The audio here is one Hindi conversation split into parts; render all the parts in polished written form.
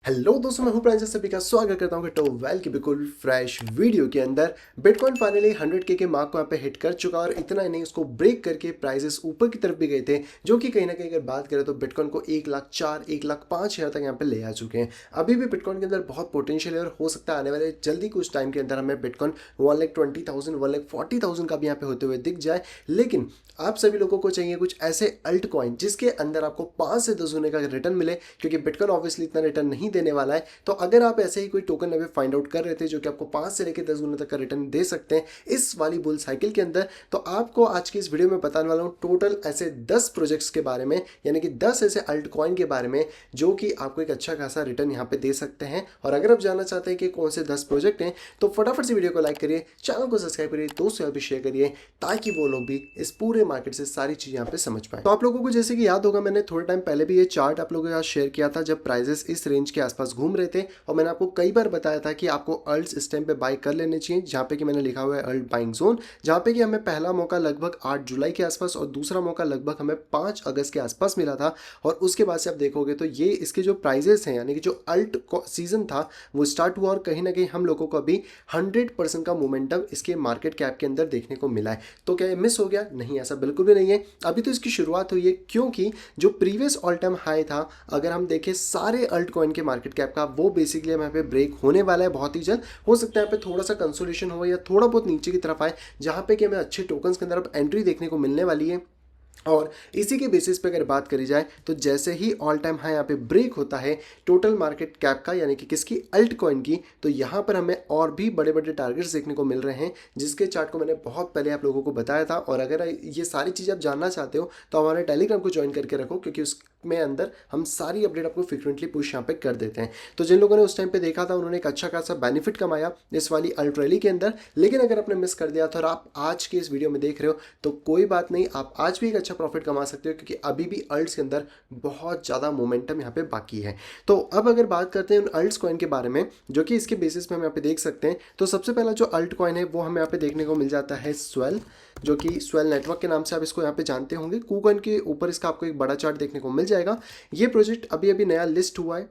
हेलो दोस्तों, मैं हूं प्रांजल। सभी का स्वागत करता हूं टो वेल की बिल्कुल फ्रेश वीडियो के अंदर। बिटकॉइन फाइनली 100K के मार्क को यहाँ पे हिट कर चुका और इतना ही नहीं, उसको ब्रेक करके प्राइसेस ऊपर की तरफ भी गए थे, जो कि कहीं ना कहीं अगर बात करें तो बिटकॉइन को 1,04,000 1,05,000 तक यहाँ पे ले आ चुके हैं। अभी भी बिटकॉइन के अंदर बहुत पोटेंशियल है और हो सकता है आने वाले जल्दी कुछ टाइम के अंदर हमें बिटकॉइन 1,20,000 1,40,000 का भी यहाँ पे होते हुए दिख जाए। लेकिन आप सभी लोगों को चाहिए कुछ ऐसे अल्ट कॉइन जिसके अंदर आपको 5 से 10 गुने का रिटर्न मिले, क्योंकि बिटकॉइन ऑब्वियसली इतना रिटर्न नहीं देने वाला है। तो अगर आप ऐसे ही कोई टोकन अभी फाइंड आउट कर रहे थे जो कि आपको 5 से लेकर 10 गुना तक का रिटर्न दे सकते हैं इस वाली बुल साइकिल के अंदर, तो आपको आज की इस वीडियो में बताने वाला हूँ टोटल ऐसे 10 प्रोजेक्ट्स के बारे में, यानी कि 10 ऐसे अल्ट कॉइन के बारे में जो कि आपको एक अच्छा खासा रिटर्न यहाँ पे दे सकते हैं। और अगर आप जानना चाहते हैं कि कौन से 10 प्रोजेक्ट हैं तो फटाफट से वीडियो को लाइक करिए, चैनल को सब्सक्राइब करिए, दोस्तों भी शेयर करिए, ताकि वो लोग भी इस पूरे मार्केट से सारी चीजें यहाँ पे समझ पाए। तो आप लोगों को जैसे कि याद होगा, मैंने थोड़े टाइम पहले भी ये चार्ट आप लोगों के साथ शेयर किया था जब प्राइजेस इस रेंज के आसपास घूम रहे थे, और मैंने आपको कई बार बताया था कि आपको अल्ट्स इस टाइम पे बाई कर लेने चाहिए, जहां पे कि मैंने लिखा हुआ है अल्ट बाइंग जोन, जहां पे कि हमें पहला मौका लगभग 8 जुलाई के आसपास और दूसरा मौका लगभग हमें 5 अगस्त के आसपास मिला था। और उसके बाद से आप देखोगे तो ये इसके जो प्राइजेस हैं, यानी कि जो अल्ट सीजन था वो स्टार्ट हुआ और कहीं ना कहीं हम लोगों को अभी 100% का मोमेंटम इसके मार्केट कैप के अंदर देखने को मिला है। तो क्या ये मिस हो गया? नहीं, ऐसा बिल्कुल भी नहीं है। अभी तो इसकी शुरुआत हुई है, क्योंकि जो प्रीवियस ऑल टाइम हाई था, अगर हम देखें सारे अल्ट कॉइन के मार्केट कैप का, वो बेसिकली यहाँ पे ब्रेक होने वाला है बहुत ही जल्द। हो सकता है यहाँ पे थोड़ा सा कंसोलिडेशन हो या थोड़ा बहुत नीचे की तरफ आए, जहाँ पे कि हमें अच्छे टोकन्स के अंदर अब एंट्री देखने को मिलने वाली है। और इसी के बेसिस पे अगर बात करी जाए तो जैसे ही ऑल टाइम हाई यहाँ पे ब्रेक होता है टोटल मार्केट कैप का, यानी कि किसकी? अल्ट कॉइन की, तो यहाँ पर हमें और भी बड़े बड़े टारगेट्स देखने को मिल रहे हैं, जिसके चार्ट को मैंने बहुत पहले आप लोगों को बताया था। और अगर ये सारी चीज़ आप जानना चाहते हो तो हमारे टेलीग्राम को ज्वाइन करके रखो, क्योंकि उसमें अंदर हम सारी अपडेट आपको फ्रिक्वेंटली पुश यहाँ पे कर देते हैं। तो जिन लोगों ने उस टाइम पे देखा था उन्होंने एक अच्छा खासा बेनिफिट कमाया इस वाली अल्ट रैली के अंदर। लेकिन अगर आपने मिस कर दिया था और आप आज के इस वीडियो में देख रहे हो तो कोई बात नहीं, आप आज भी एक अच्छा प्रॉफिट कमा सकते हो, क्योंकि अभी भी अल्ट्स के अंदर बहुत ज़्यादा मोमेंटम यहाँ पे बाकी है। तो अब अगर बात करते हैं उन अल्ट्स कॉइन के बारे में जो कि इसके बेसिस पे हम यहाँ पे देख सकते हैं, तो सबसे पहला जो अल्ट कॉइन है वो हमें यहाँ पे देखने को मिल जाता है स्वेल, जो कि स्वेल नेटवर्क के नाम से आप इसको यहाँ पे जानते होंगे। कूकॉइन के ऊपर इसका आपको एक बड़ा चार्ट देखने को मिल जाएगा। ये प्रोजेक्ट अभी अभी नया लिस्ट हुआ है,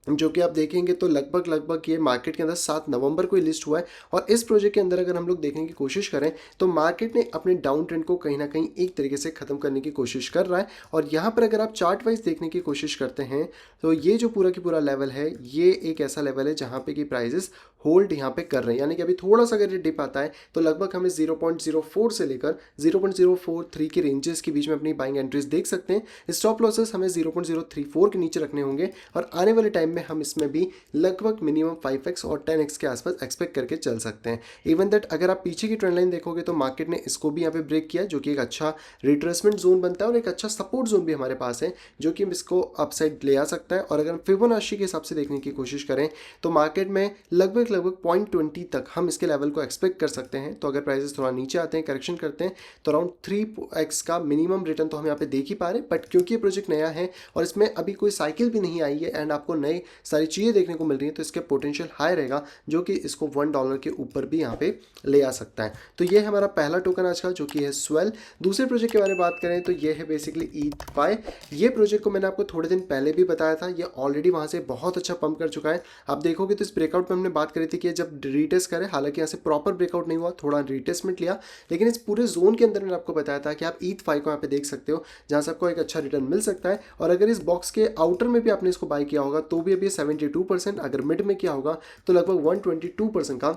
जो कि आप देखेंगे तो लगभग लगभग ये मार्केट के अंदर 7 नवंबर को ही लिस्ट हुआ है। और इस प्रोजेक्ट के अंदर अगर हम लोग देखने की कोशिश करें तो मार्केट ने अपने डाउन ट्रेंड को कहीं ना कहीं एक तरीके से ख़त्म करने की कोशिश कर रहा है। और यहाँ पर अगर आप चार्ट वाइज देखने की कोशिश करते हैं तो ये जो पूरा की पूरा लेवल है, ये एक ऐसा लेवल है जहाँ पे कि प्राइजेस होल्ड यहाँ पे कर रहे हैं, यानी कि अभी थोड़ा सा अगर ये डिप आता है तो लगभग हमें 0.04 से लेकर 0.043 के रेंजेस के बीच में अपनी बाइंग एंट्रीज देख सकते हैं। स्टॉप लॉसेस हमें 0.034 के नीचे रखने होंगे, और आने वाले टाइम में हम इसमें भी लगभग मिनिमम 5x और 10x के आसपास एक्सपेक्ट करके चल सकते हैं। इवन दैट अगर आप पीछे की ट्रेंड लाइन देखोगे तो मार्केट ने इसको भी यहाँ पे ब्रेक किया, जो कि एक अच्छा रिट्रेसमेंट जोन बनता है और एक अच्छा सपोर्ट जोन भी हमारे पास है, जो कि इसको अपसाइड ले आ सकता है। और अगर फिबोनाची के हिसाब से देखने की कोशिश करें तो मार्केट में लगभग 0.20 तक हम इसके लेवल को एक्सपेक्ट कर सकते हैं। तो अगर प्राइसेस थोड़ा नीचे आते हैं, करेक्शन करते हैं, तो अराउंड 3x का मिनिमम रिटर्न तो हम यहाँ पे देख ही पा रहे हैं। बट क्योंकि ये प्रोजेक्ट नया है और इसमें अभी कोई साइकिल भी नहीं आई है एंड आपको नए सारी चीज़ें देखने को मिल रही हैं, तो इसके पोटेंशियल हाई रहेगा, जो कि इसको $1 के ऊपर भी यहाँ पे ले आ सकता है। तो ये है हमारा पहला टोकन आज का, जो कि है स्वेल। दूसरे प्रोजेक्ट के बारे में बात करें तो ये है बेसिकली ETHFI। ये प्रोजेक्ट को मैंने आपको थोड़े दिन पहले भी बताया था, ये ऑलरेडी वहाँ से बहुत अच्छा पंप कर चुका है। आप देखोगे तो इस ब्रेकआउट में हमने बात करी थी कि जब रीटेस्ट करे, हालांकि यहाँ से प्रॉपर ब्रेकआउट नहीं हुआ, थोड़ा रीटेस्टमेंट लिया, लेकिन इस पूरे जोन के अंदर मैंने आपको बताया था कि आप ETHFI को यहाँ पे देख सकते हो, जहाँ से आपको एक अच्छा रिटर्न मिल सकता है। और अगर इस बॉक्स के आउटर में भी आपने इसको बाय किया होगा तो भी अभी 72%, अगर मिड में किया होगा तो लगभग 122% का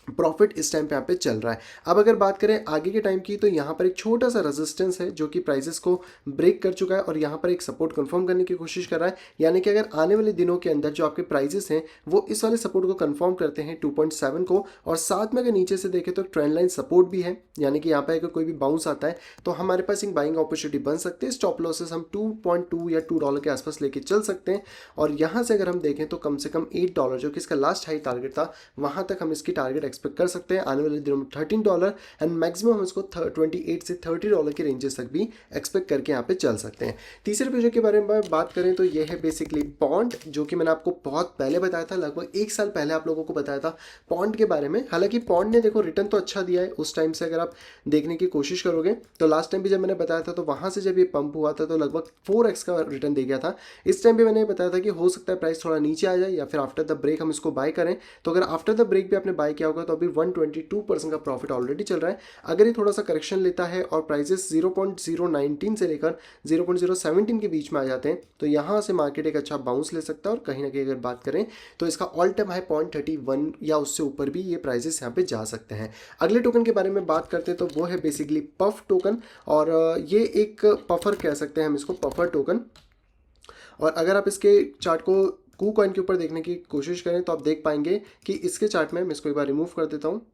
प्रॉफिट इस टाइम पे यहाँ पे चल रहा है। अब अगर बात करें आगे के टाइम की तो यहाँ पर एक छोटा सा रेजिस्टेंस है जो कि प्राइसेस को ब्रेक कर चुका है और यहाँ पर एक सपोर्ट कंफर्म करने की कोशिश कर रहा है, यानी कि अगर आने वाले दिनों के अंदर जो आपके प्राइसेस हैं वो इस वाले सपोर्ट को कंफर्म करते हैं 2.7 को, और साथ में अगर नीचे से देखें तो ट्रेंड लाइन सपोर्ट भी है, यानी कि यहाँ पे अगर कोई भी बाउंस आता है तो हमारे पास एक बाइंग अपॉर्चुनिटी बन सकते हैं। स्टॉप लॉसेस हम 2.2 या $2 के आसपास लेके चल सकते हैं। और यहाँ से अगर हम देखें तो कम से कम $8, जो कि इसका लास्ट हाई टारगेट था, वहाँ तक हम इसकी टारगेट एक्सपेक्ट कर सकते हैं आने वाले दिनों में $13 एंड मैक्सिमम हम इसको 28 से $30 के रेंजेस तक भी एक्सपेक्ट करके यहाँ पे चल सकते हैं। तीसरे प्रोजेक्ट के बारे में बात करें तो ये है बेसिकली पॉन्ड, जो कि मैंने आपको बहुत पहले बताया था, लगभग 1 साल पहले आप लोगों को बताया था पॉन्ड के बारे में। हालांकि पॉन्ड ने देखो रिटर्न तो अच्छा दिया है उस टाइम से, अगर आप देखने की कोशिश करोगे तो लास्ट टाइम भी जब मैंने बताया था तो वहाँ से जब ये पंप हुआ था तो लगभग 4x का रिटर्न दे गया था। इस टाइम भी मैंने बताया था कि हो सकता है प्राइस थोड़ा नीचे आ जाए या फिर आफ्टर द ब्रेक हम इसको बाय करें। तो अगर आफ्टर द ब्रेक भी आपने बाय किया होगा तो अभी 122% का प्रॉफिट ऑलरेडी चल रहा है। अगर ये थोड़ा सा करेक्शन लेता है और प्राइजेस 0.019 से लेकर 0.017 के बीच में आ जाते हैं तो यहाँ से मार्केट एक अच्छा बाउंस ले सकता है। और कहीं ना कहीं अगर बात करें तो इसका ऑल टाइम हाई 0.31 या उससे ऊपर भी ये प्राइजेस यहाँ पे जा सकते हैं। अगले टोकन के बारे में बात करते हैं तो वो है बेसिकली पफ टोकन, और ये एक पफर कह सकते हैं हम इसको, पफर टोकन। और अगर आप इसके चार्ट को KuCoin के ऊपर देखने की कोशिश करें तो आप देख पाएंगे कि इसके चार्ट में, मैं इसको एक बार रिमूव कर देता हूँ।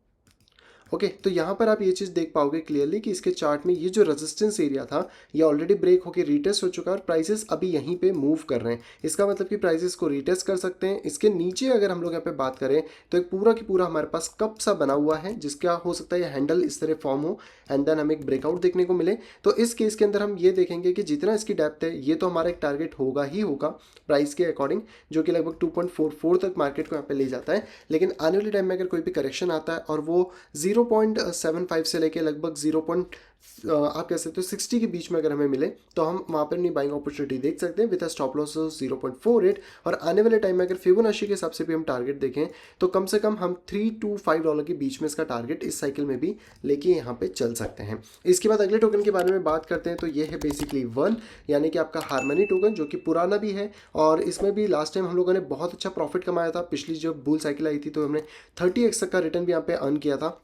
ओके, तो यहाँ पर आप ये चीज़ देख पाओगे क्लियरली कि इसके चार्ट में ये जो रेजिस्टेंस एरिया था ये ऑलरेडी ब्रेक होकर रीटेस्ट हो चुका है और प्राइसेस अभी यहीं पे मूव कर रहे हैं। इसका मतलब कि प्राइसेस को रीटेस्ट कर सकते हैं। इसके नीचे अगर हम लोग यहाँ पे बात करें तो एक पूरा की पूरा हमारे पास कप सा बना हुआ है जिसका हो सकता है ये हैंडल इस तरह फॉर्म हो एंड देन हमें एक ब्रेकआउट देखने को मिले। तो इस केस के अंदर हम ये देखेंगे कि जितना इसकी डेप्थ है ये तो हमारा एक टारगेट होगा ही होगा प्राइस के अकॉर्डिंग, जो कि लगभग 2.44 तक मार्केट को यहाँ पे ले जाता है। लेकिन आने वाले टाइम में अगर कोई भी करेक्शन आता है और वो 0.75 से लेके लगभग आप कह सकते हो 60 के बीच में अगर हमें मिले तो हम वहाँ पर अपनी बाइंग अपॉर्चुनिटी देख सकते हैं विद स्टॉप लॉस 0.48। और आने वाले टाइम में अगर फिबोनाची के हिसाब से भी हम टारगेट देखें तो कम से कम हम $3 to $5 के बीच में इसका टारगेट इस साइकिल में भी लेके यहाँ पे चल सकते हैं। इसके बाद अगले टोकन के बारे में बात करते हैं तो ये है बेसिकली वन, यानी कि आपका हार्मनी टोकन, जो कि पुराना भी है और इसमें भी लास्ट टाइम हम लोगों ने बहुत अच्छा प्रॉफिट कमाया था। पिछली जब बुल साइकिल आई थी तो हमने 30x तक का रिटर्न भी यहाँ पे अर्न किया था।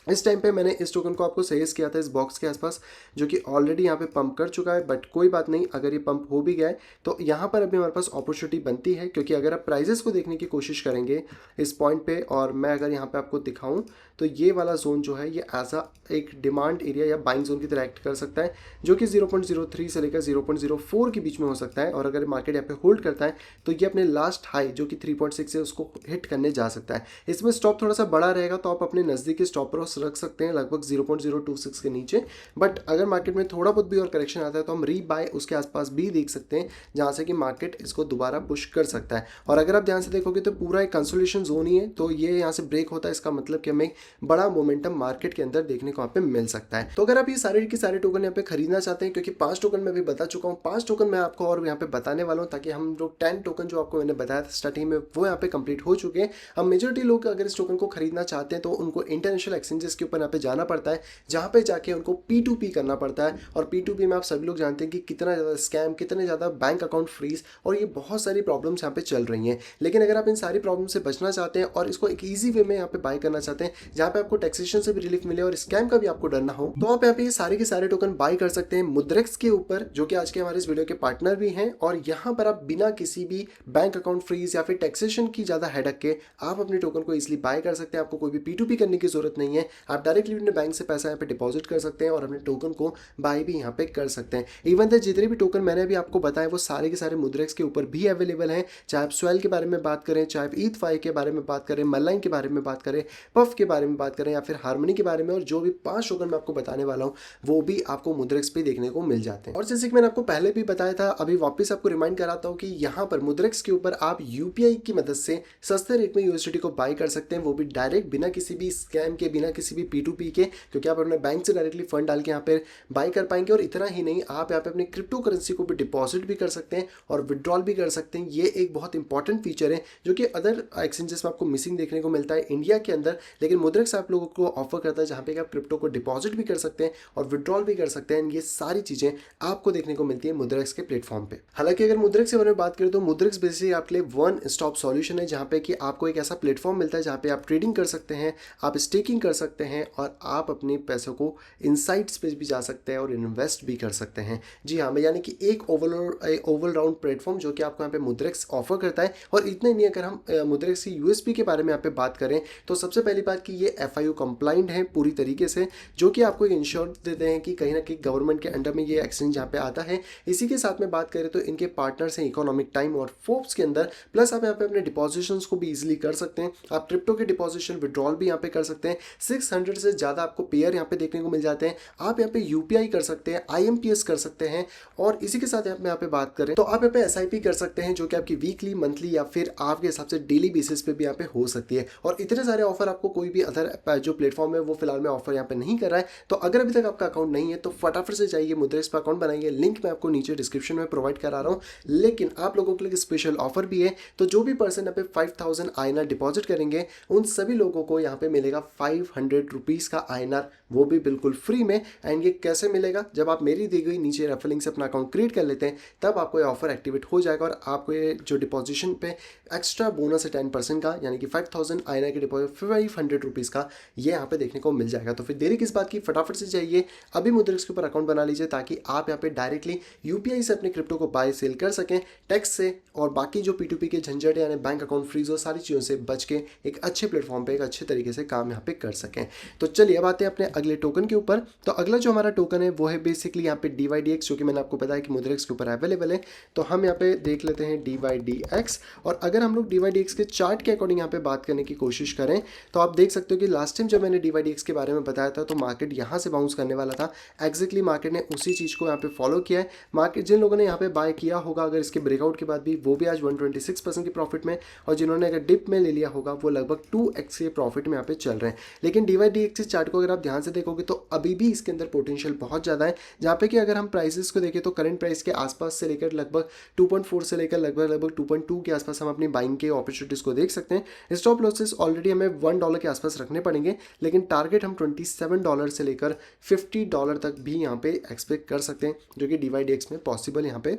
इस टाइम पे मैंने इस टोकन को आपको सजेस्ट किया था इस बॉक्स के आसपास, जो कि ऑलरेडी यहाँ पे पंप कर चुका है। बट कोई बात नहीं, अगर ये पंप हो भी गया है तो यहाँ पर अभी हमारे पास अपॉर्चुनिटी बनती है, क्योंकि अगर आप प्राइजेस को देखने की कोशिश करेंगे इस पॉइंट पे और मैं अगर यहाँ पे आपको दिखाऊं तो ये वाला जोन जो है ये एज एक डिमांड एरिया या बाइंग जोन की तरह एक्ट कर सकता है, जो कि 0.03 से लेकर 0.04 के बीच में हो सकता है। और अगर मार्केट यहाँ पे होल्ड करता है तो ये अपने लास्ट हाई जो कि 3.6 है उसको हिट करने जा सकता है। इसमें स्टॉप थोड़ा सा बड़ा रहेगा तो आप अपने नज़दीकी स्टॉप लॉस रख सकते हैं लगभग 0.026 के नीचे। बट अगर मार्केट में थोड़ा बहुत भी और करेक्शन आता है तो हम री बाय उसके आसपास भी देख सकते हैं, जहाँ से कि मार्केट इसको दोबारा पुश कर सकता है। और अगर आप ध्यान से देखोगे तो पूरा एक कंसोलिडेशन जोन ही है, तो ये यहाँ से ब्रेक होता है, इसका मतलब कि हमें बड़ा मोमेंटम मार्केट के अंदर देखने को यहाँ पे मिल सकता है। तो अगर आप ये सारे के सारे टोकन यहाँ पे खरीदना चाहते हैं, क्योंकि 5 टोकन मैं भी बता चुका हूँ, 5 टोकन मैं आपको और यहाँ पे बताने वाला हूँ, ताकि हम लोग 10 टोकन जो आपको मैंने बताया था स्टार्टिंग में वो यहाँ पे कंप्लीट हो चुके हैं। अब मेजोरिटी लोग अगर इस टोकन को खरीदना चाहते हैं तो उनको इंटरनेशनल एक्सचेंजेस के ऊपर यहाँ पे जाना पड़ता है, जहाँ पे जाके उनको P2P करना पड़ता है। और P2P में आप सभी लोग जानते हैं कि कितना ज़्यादा स्कैम, कितने ज़्यादा बैंक अकाउंट फ्रीज और ये बहुत सारी प्रॉब्लम्स यहाँ पे चल रही हैं। लेकिन अगर आप इन सारी प्रॉब्लम से बचना चाहते हैं और इसको एक ईजी वे में यहाँ पे बाय करना चाहते हैं, जहाँ पे आपको टैक्सेशन से भी रिलीफ मिले और स्कैम का भी आपको डर ना हो, तो आप यहाँ पे ये सारे के सारे टोकन बाय कर सकते हैं मुद्रेक्स के ऊपर, जो कि आज के हमारे इस वीडियो के पार्टनर भी हैं। और यहाँ पर आप बिना किसी भी बैंक अकाउंट फ्रीज या फिर टैक्सेशन की ज़्यादा हेडक के आप अपने टोकन को इजिली बाय कर सकते हैं। आपको कोई भी P2P करने की जरूरत नहीं है, आप डायरेक्टली अपने बैंक से पैसा यहाँ पे डिपॉजिट कर सकते हैं और अपने टोकन को बाय भी यहाँ पे कर सकते हैं। इवन द जितने भी टोकन मैंने अभी आपको बताया वो सारे के सारे मुद्रेक्स के ऊपर भी अवेलेबल हैं, चाहे आप स्वेल के बारे में बात करें, चाहे आप ETH के बारे में बात करें, मलाइन के बारे में बात करें, पफ के बारे में बात करें या फिर हार्मनी के बारे में। और जो भी 5 टोकन मैं आपको बताने वाला हूँ वो भी आपको मुद्रेक्स पे देखने को मिल जाते हैं। और जैसे कि मैंने आपको पहले भी बताया था, अभी वापस आपको रिमाइंड कराता हूँ कि यहाँ पर मुद्रेक्स के ऊपर आप UPI की मदद से सस्ते रेट में USDT को बाय कर सकते हैं, वो भी डायरेक्ट, बिना किसी भी स्कैम के, बिना किसी भी P2P के, क्योंकि आप अपने बैंक से डायरेक्टली फंड डाल के यहाँ पे बाय कर पाएंगे। और इतना ही नहीं, आप यहाँ पे अपनी क्रिप्टो करेंसी को भी डिपॉजिट भी कर सकते हैं और विड्रॉल भी कर सकते हैं। ये एक बहुत इंपॉर्टेंट फीचर है जो कि अदर एक्सचेंजेस में आपको मिसिंग देखने को मिलता है इंडिया के अंदर, लेकिन मुद्रेक्स आप लोगों को ऑफर करता है, जहाँ पे आप क्रिप्टो को डिपॉजिट भी कर सकते हैं और विड्रॉल भी कर सकते हैं। ये सारी चीजें आपको देखने को मिलती है मुद्रेक्स के प्लेटफॉर्म पे। हालांकि अगर मुद्रेक्स के बारे में बात करें तो मुद्रेक्स बेसिकली आपके लिए वन स्टॉप सॉल्यूशन है, जहाँ पे कि आपको एक ऐसा प्लेटफॉर्म मिलता है जहाँ पे आप ट्रेडिंग कर सकते हैं, आप स्टेकिंग कर सकते हैं और आप अपने पैसों को इनसाइट्स पे भी जा सकते हैं और इन्वेस्ट भी कर सकते हैं। जी हाँ, मैं यानी कि एक ओवल राउंड प्लेटफॉर्म जो कि आपको यहाँ पे मुद्रेक्स ऑफर करता है। और इतना ही नहीं, अगर हम मुद्रेक्स की यूएसपी के बारे में यहाँ पे बात करें तो सबसे पहली बात कि ये FIU कंप्लाइंट है पूरी तरीके से, जो कि आपको एक इंश्योरेंस देते हैं कि कहीं ना कहीं गवर्नमेंट के अंडर में ये एक्सचेंज यहाँ पे आता है। इसी के साथ में बात करें तो इनके पार्टनर्स हैं इकोनॉमिक टाइम और फोर्ब्स के अंदर। प्लस आप यहाँ पे अपने डिपॉजिशंस को भी इजीली कर सकते हैं। आप क्रिप्टो के डिपॉजिशन विड्रॉल भी यहाँ पे कर सकते हैं। 600 से ज़्यादा आपको पेयर यहाँ पे देखने को मिल जाते हैं। आप यहाँ पे UPI कर सकते हैं, IMPS कर सकते हैं। और इसी के साथ यहाँ पे बात करें तो आप यहाँ पे SIP कर सकते हैं, जो कि आपकी वीकली, मंथली या फिर आपके हिसाब से डेली बेसिस पे भी यहाँ पे हो सकती है। और इतने सारे ऑफर आपको कोई भी अदर जो प्लेटफॉर्म है वो फिलहाल में ऑफर यहाँ पे नहीं कर रहा है। तो अगर अभी तक आपका अकाउंट नहीं है तो फटाफट से जाइए मुद्रेक्स पर अकाउंट बनाइए। लिंक मैं आपको नीचे डिस्क्रिप्शन में प्रोवाइड करा रहा हूँ। लेकिन आप लोगों के लिए स्पेशल ऑफर भी है। तो जो भी पर्सन यहाँ पे 5000 INR डिपॉजिट करेंगे उन सभी लोगों को यहाँ पे मिलेगा 500 रुपीज़ का INR, वो भी बिल्कुल फ्री में। एंड ये कैसे मिलेगा? जब आप मेरी दी गई नीचे रेफर लिंक से अपना अकाउंट क्रिएट कर लेते हैं तब आपको ये ऑफर एक्टिवेट हो जाएगा और आपको ये जो डिपॉजिशन पे एक्स्ट्रा बोनस है 10% का, यानी कि 5000 INR के डिपॉजिट 500 रुपीज़ का, ये यहाँ पे देखने को मिल जाएगा। तो फिर देरी किस बात की, फटाफट से जाइए अभी मुद्रेक्स के ऊपर अकाउंट बना लीजिए ताकि आप यहाँ पे डायरेक्टली UPI से अपने क्रिप्टो को बाय सेल कर सकें, टैक्स से और बाकी जो P2P के झंझट यानी बैंक अकाउंट फ्रीज और सारी चीज़ों से बच के एक अच्छे प्लेटफॉर्म पे एक अच्छे तरीके से काम यहाँ पे कर सकें। तो चलिए अब आते हैं अपने अगले टोकन के ऊपर। तो अगला जो हमारा टोकन है वो है बेसिकली यहाँ पे DYDX, जो कि मैंने आपको बताया कि मुद्रेक्स के ऊपर अवेलेबल है। तो हम यहाँ पे देख लेते हैं DYDX। और अगर हम लोग DYDX के चार्ट के अकॉर्डिंग यहाँ पे बात करने की कोशिश करें तो आप देख सकते हो कि लास्ट टाइम जब मैंने DYDX के बारे में बताया था तो मार्केट यहाँ से बाउंस करने वाला था। एग्जैक्टली मार्केट ने उसी चीज़ को यहाँ पे फॉलो किया है। मार्केट जिन लोगों ने यहाँ पे बाय किया होगा अगर इसके ब्रेकआउट के बाद भी, वो भी आज 126% की प्रॉफिट में, और जिन्होंने अगर डिप में ले लिया होगा वो लगभग 2x के प्रॉफिट में यहाँ पे चल रहे हैं। लेकिन DYDX चार्ट को अगर आप ध्यान से देखोगे तो अभी भी इसके अंदर पोटेंशियल बहुत ज़्यादा है, जहाँ पे कि अगर हम प्राइसेस को देखें तो करंट प्राइस के आसपास से लेकर लगभग 2.4 से लेकर लगभग 2.2 के आसपास हम अपनी बाइंग के अपॉर्चुनिटीज़ को देख सकते हैं। स्टॉप लॉसेस ऑलरेडी हमें $1 के आसपास रखने पड़ेंगे, लेकिन टारगेट हम $27 से लेकर $50 तक भी यहाँ पे एक्सपेक्ट कर सकते हैं, जो कि DYDX में पॉसिबल यहाँ पे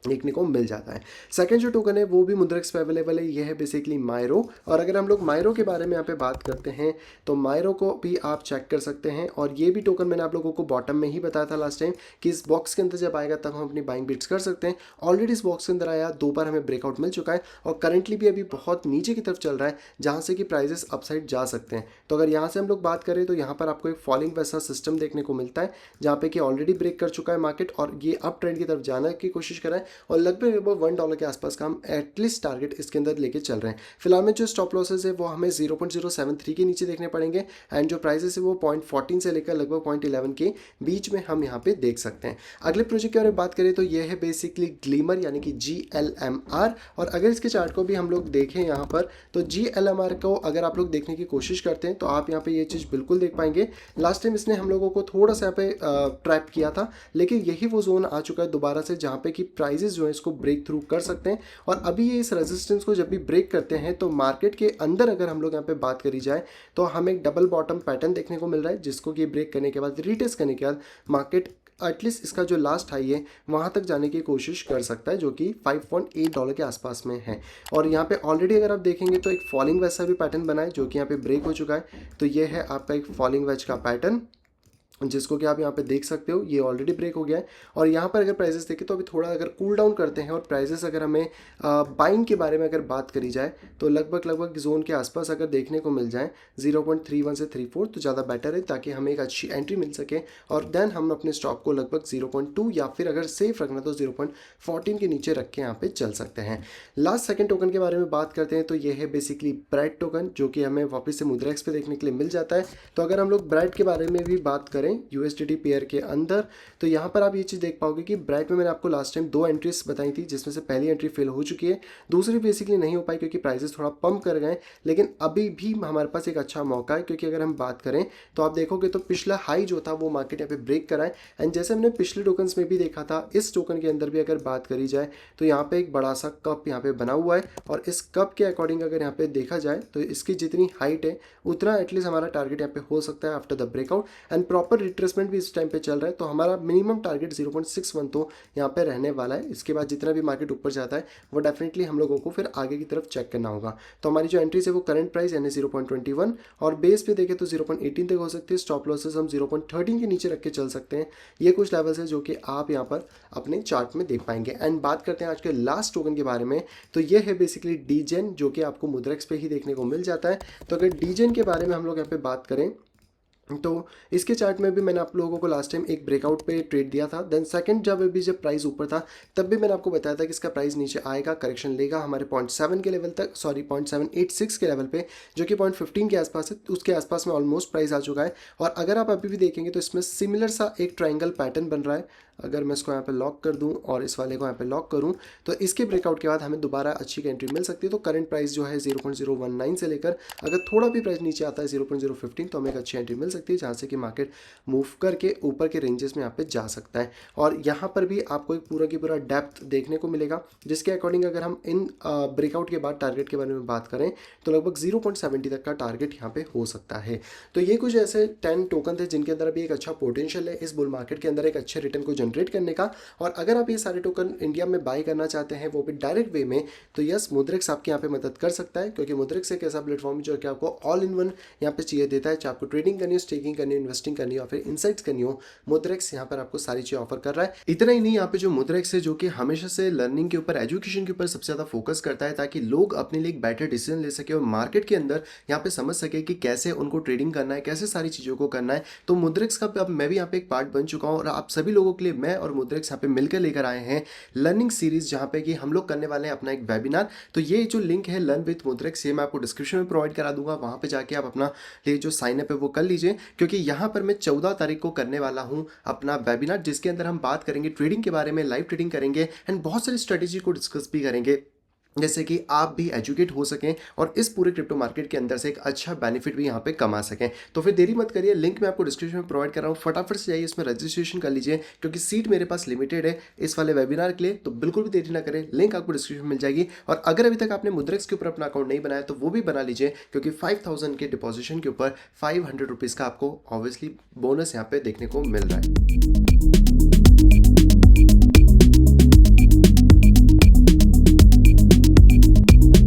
देखने को मिल जाता है। सेकंड जो टोकन है वो भी मुद्रेक्स पे अवेलेबल है, ये है बेसिकली मायरो। और अगर हम लोग मायरो के बारे में यहाँ पे बात करते हैं तो मायरो को भी आप चेक कर सकते हैं। और ये भी टोकन मैंने आप लोगों को बॉटम में ही बताया था लास्ट टाइम कि इस बॉक्स के अंदर जब आएगा तब हम अपनी बाइंग बिट्स कर सकते हैं। ऑलरेडी इस बॉक्स के अंदर आया, 2 बार हमें ब्रेकआउट मिल चुका है और करंटली भी अभी बहुत नीचे की तरफ चल रहा है, जहाँ से कि प्राइजेस अपसाइड जा सकते हैं। तो अगर यहाँ से हम लोग बात करें तो यहाँ पर आपको एक फॉलिंग वैसा सिस्टम देखने को मिलता है, जहाँ पे कि ऑलरेडी ब्रेक कर चुका है मार्केट और ये अप ट्रेंड की तरफ जाने की कोशिश कर रहा है और लगभग $1 के आसपास का हम एटलीस्ट टारगेट इसके अंदर लेके चल रहे हैं। फिलहाल में जो स्टॉप लॉसेस है वो हमें 0.073 के नीचे देखने पड़ेंगे एंड जो प्राइसेस है वो 0.14 से लेकर लगभग 0.11 के बीच में हम यहाँ पे देख सकते हैं। अगले प्रोजेक्ट के बारे में बात करें तो ये है बेसिकली ग्लीमर यानी कि GLMR। और अगर इसके चार्ट को भी हम लोग देखें यहाँ पर तो GLMR को अगर आप लोग देखने की कोशिश करते हैं तो आप यहाँ पे ये चीज़ बिल्कुल देख पाएंगे। लास्ट टाइम इसने हम लोगों को थोड़ा सा यहाँ पे ट्रैप किया था, लेकिन यही वो जोन आ चुका है दोबारा से जहाँ पे कि प्राइजेस जो है इसको ब्रेक थ्रू कर सकते हैं। और अभी ये इस रेजिस्टेंस को जब भी ब्रेक करते हैं तो मार्केट के अंदर अगर हम लोग यहाँ पे बात करी जाए तो हमें एक डबल बॉटम पैटर्न देखने को मिल रहा है, जिसको कि ब्रेक करने के बाद, रीटेस्ट करने के बाद मार्केट एटलीस्ट इसका जो लास्ट हाई है वहाँ तक जाने की कोशिश कर सकता है, जो कि $5.8 के आसपास में है। और यहाँ पे ऑलरेडी अगर आप देखेंगे तो एक फॉलिंग वेज सा भी पैटर्न बना है, जो कि यहाँ पे ब्रेक हो चुका है। तो ये है आपका एक फॉलिंग वेज का पैटर्न, जिसको कि आप यहाँ पे देख सकते हो, ये ऑलरेडी ब्रेक हो गया है। और यहाँ पर अगर प्राइसेस देखें तो अभी थोड़ा अगर कूल डाउन करते हैं और प्राइसेस अगर हमें बाइंग के बारे में अगर बात करी जाए तो लगभग जोन के आसपास अगर देखने को मिल जाए 0.31 से 34 तो ज़्यादा बेटर है, ताकि हमें एक अच्छी एंट्री मिल सके और देन हम अपने स्टॉप को लगभग 0.2 या फिर अगर सेफ रखना तो 0.14 के नीचे रख के यहाँ पे चल सकते हैं। लास्ट सेकेंड टोकन के बारे में बात करते हैं तो ये है बेसिकली ब्रेड टोकन, जो कि हमें वापस से मुद्रेक्स पे देखने के लिए मिल जाता है। तो अगर हम लोग ब्रेड के बारे में भी बात करें USDT पेयर के अंदर तो यहाँ पर आप ये चीज़ देख पाओगे कि ब्रेड में मैंने आपको लास्ट टाइम 2 एंट्रीज बताई थी, जिसमें से पहली एंट्री फेल हो चुकी है, दूसरी बेसिकली नहीं हो पाई क्योंकि प्राइसेस थोड़ा पंप कर गए। लेकिन अभी भी हमारे पास एक अच्छा मौका है, क्योंकि अगर हम बात करें तो आप देखोगे तो पिछला हाई जो था वो मार्केट यहाँ पे ब्रेक करा है। एंड जैसे हमने पिछले टोकन्स में भी देखा था, इस टोकन के अंदर भी अगर बात करी जाए तो यहाँ पे एक बड़ा सा कप यहाँ पे बना हुआ है और इस कप के अकॉर्डिंग अगर यहाँ पे देखा जाए तो इसकी जितनी हाइट है उतना एटलीस्ट हमारा टारगेट यहाँ पे हो सकता है after the breakout. And proper proper retracement भी इस टाइम पे चल रहा है, तो हमारा मिनिमम टारगेट 0.61 तो यहाँ पे रहने वाला है। इसके बाद जितना भी मार्केट ऊपर जाता है वो डेफिनेटली हम लोगों को फिर आगे की तरफ चेक करना होगा। तो हमारी जो एंट्रीज है वो करंट प्राइस यानी 0.21 और बेस पे देखें तो 0.18 तक हो सकती है। स्टॉप लॉसेस हम 0.13 के नीचे रख के चल सकते हैं। ये कुछ लेवल्स है जो कि आप यहाँ पर अपने चार्ट में देख पाएंगे। एंड बात करते हैं आज के लास्ट टोकन के बारे में, तो ये है बेसिकली डीजेन, जो कि आपको मुद्रेक्स पे ही देखने को मिल जाता है। तो अगर डीजेन के बारे में हम लोग यहाँ पे बात करें तो इसके चार्ट में भी मैंने आप लोगों को लास्ट टाइम एक ब्रेकआउट पे ट्रेड दिया था। देन सेकंड जब प्राइस ऊपर था तब भी मैंने आपको बताया था कि इसका प्राइस नीचे आएगा, करेक्शन लेगा हमारे 0.7 के लेवल तक, सॉरी 0.786 के लेवल पे, जो कि 0.15 के आसपास है। उसके आसपास में ऑलमोस्ट प्राइस आ चुका है। और अगर आप अभी भी देखेंगे तो इसमें सिमिलर सा एक ट्राइंगल पैटर्न बन रहा है। अगर मैं इसको यहाँ पे लॉक कर दूं और इस वाले को यहाँ पे लॉक करूं तो इसके ब्रेकआउट के बाद हमें दोबारा अच्छी एंट्री मिल सकती है। तो करंट प्राइस जो है 0.019 से लेकर अगर थोड़ा भी प्राइस नीचे आता है 0.015 तो हमें एक अच्छी एंट्री मिल सकती है, जहाँ से कि मार्केट मूव करके ऊपर के रेंजेस में यहाँ पे जा सकता है। और यहाँ पर भी आपको एक पूरा की पूरा डेप्थ देखने को मिलेगा, जिसके अकॉर्डिंग अगर हम इन ब्रेकआउट के बाद टारगेट के बारे में बात करें तो लगभग 0.70 तक का टारगेट यहाँ पे हो सकता है। तो ये कुछ ऐसे 10 टोकन थे जिनके अंदर भी एक अच्छा पोटेंशियल है इस बुल मार्केट के अंदर एक अच्छे रिटर्न को जनरेट करने का। और अगर आप ये सारे टोकन इंडिया में बाय करना चाहते हैं वो भी डायरेक्ट वे में, तो यस मुद्रेक्स आपकी यहाँ पे मदद कर सकता है, क्योंकि मुद्रेक्स एक ऐसा प्लेटफॉर्म जो कि आपको ऑल इन वन यहाँ पे चाहिए देता है। चाहे आपको ट्रेडिंग करनी हो, स्टेकिंग करनी हो, इन्वेस्टिंग करनी हो या फिर इनसाइट्स करनी हो, मुद्रेक्स यहाँ पर आपको सारी चीज़ें ऑफर कर रहा है। इतना ही नहीं, यहाँ पे जो मुद्रेक्स है जो कि हमेशा से लर्निंग के ऊपर, एजुकेशन के ऊपर सबसे ज़्यादा फोकस करता है, ताकि लोग अपने लिए एक बेटर डिसीजन ले सके और मार्केट के अंदर यहाँ पे समझ सके कि कैसे उनको ट्रेडिंग करना है, कैसे सारी चीज़ों को करना है। तो मुद्रेक्स का अब मैं भी यहाँ पे एक पार्ट बन चुका हूँ और आप सभी लोगों के लिए मैं और मुद्रेक्स यहाँ पे मिलकर लेकर आए हैं लर्निंग सीरीज, जहाँ पे कि हम लोग करने वाले हैं अपना एक वेबिनार। तो ये जो लिंक है लर्न विद मुद्रेक्स, ये मैं आपको डिस्क्रिप्शन में प्रोवाइड करा दूंगा। वहाँ पे जाके आप अपना ये जो साइन अप है वो कर लीजिए, क्योंकि यहाँ पर मैं 14 तारीख को करने वाला हूँ अपना वेबिनार, जिसके अंदर हम बात करेंगे ट्रेडिंग के बारे में, लाइव ट्रेडिंग करेंगे एंड बहुत सारी स्ट्रेटेजी को डिस्कस भी करेंगे, जैसे कि आप भी एजुकेट हो सकें और इस पूरे क्रिप्टो मार्केट के अंदर से एक अच्छा बेनिफिट भी यहाँ पे कमा सकें। तो फिर देरी मत करिए, लिंक मैं आपको डिस्क्रिप्शन में प्रोवाइड कर रहा हूँ, फटाफट से जाइए इसमें रजिस्ट्रेशन कर लीजिए, क्योंकि सीट मेरे पास लिमिटेड है इस वाले वेबिनार के लिए। तो बिल्कुल भी देरी ना करें, लिंक आपको डिस्क्रिप्शन में मिल जाएगी। और अगर अभी तक आपने मुद्रेक्स के ऊपर अपना अकाउंट नहीं बनाया तो वो भी बना लीजिए, क्योंकि 5000 के डिपॉजिशन के ऊपर 500 रुपीज़ का आपको ऑब्वियसली बोनस यहाँ पे देखने को मिल रहा है।